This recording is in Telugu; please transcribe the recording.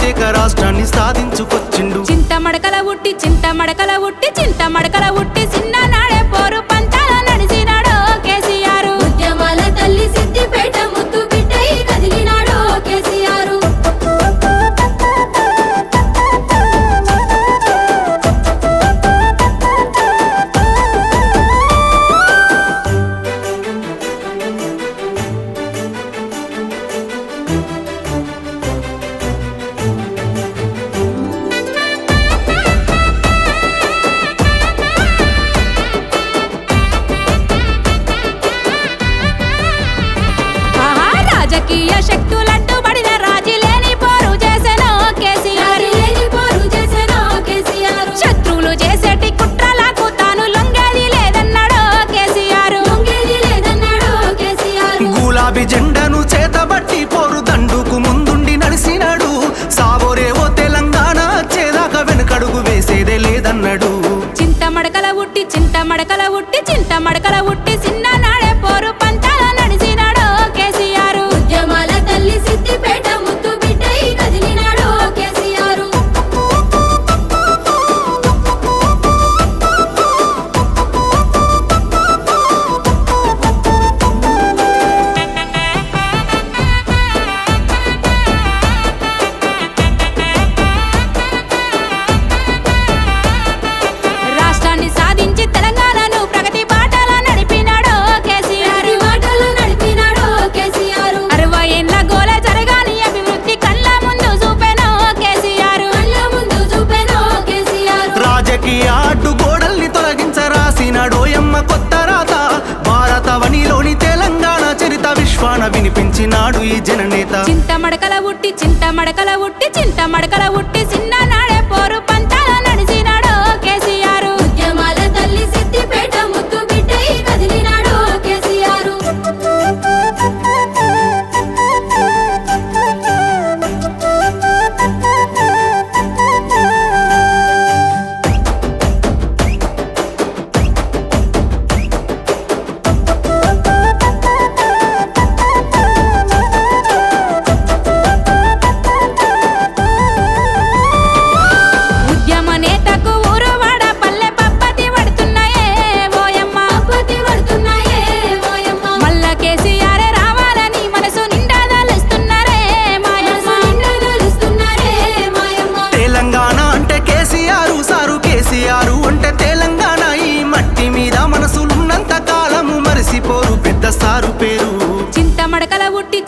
లేక రాష్ట్రాన్ని సాధించుకొచ్చిండు. చింత మడకల ఉట్టి చిన్ననాడే పోరు పంతాల నడిచినాడు కేసీఆర్. ఉద్యమాల తల్లి సిద్దిపేట ముద్దు బిడ్డై కదిలినాడు కేసీఆర్. రాజకీయ శక్తులంటూ బడిన రాజీ లేని పోరు చేసెను కేసీఆర్. శత్రువులు చేసేటి కుట్రలకు తాను లొంగేది లేదన్నాడు కేసీఆర్. గులాబీ జెండను చేతబట్టి పోరు దండుకు ముందుండి నడిసినాడు. సావోరేవో తెలంగాణ చేదాకా వెనుకడుగు వేసేదే లేదన్నాడు. చింత మడకల ఉట్టి చిన్ననాడే పోరు పంతాల నడిచినాడు కేసీఆర్. ఉద్యమాల తల్లి సిద్దిపేట ముద్దు బిడ్డై కదిలినాడు కేసీఆర్. రాష్ట్రాన్ని సాధించి తెలంగాణను ప్రగతి బాటల నడిపినాడు కేసీఆర్. 60 ఏళ్ల గోల జరగాని అభివృద్ధి కళ్ళ ముందు చూపెను కేసీఆర్. రాజకీయ అడ్డుగోడల్ని తొలగించరాసినాడోయమ్మ కొత్త రాత. భారతవనిలోని తెలంగాణ చరిత విశ్వాన వినిపించినాడు ఈ జననేత. చింత మడకల ఉట్టి చిన్ననాడే పోరు పంతాల నడిచినాడు కేసీఆర్. ఉద్యమాల తల్లి సిద్దిపేట ముద్దు బిడ్డై కదిలినాడు కేసీఆర్. ఉద్యమ నేతకు ఊరువాడ పల్లె పప్పతి పడుతున్నాయే ఓయమ్మ. మల్ల కేసీఆర్ రావాలని మనసు నిండా దలుస్తున్నారే మాయమ్మ. తెలంగాణ అంటే కేసీఆర్ సారు, కేసీఆర్ అంటే తెలంగాణ. ఈ మట్టి మీద మనసులున్నంత కాలము మరిసిపోరు పెద్ద సారు పేరు. చింత మడకల ఉట్టి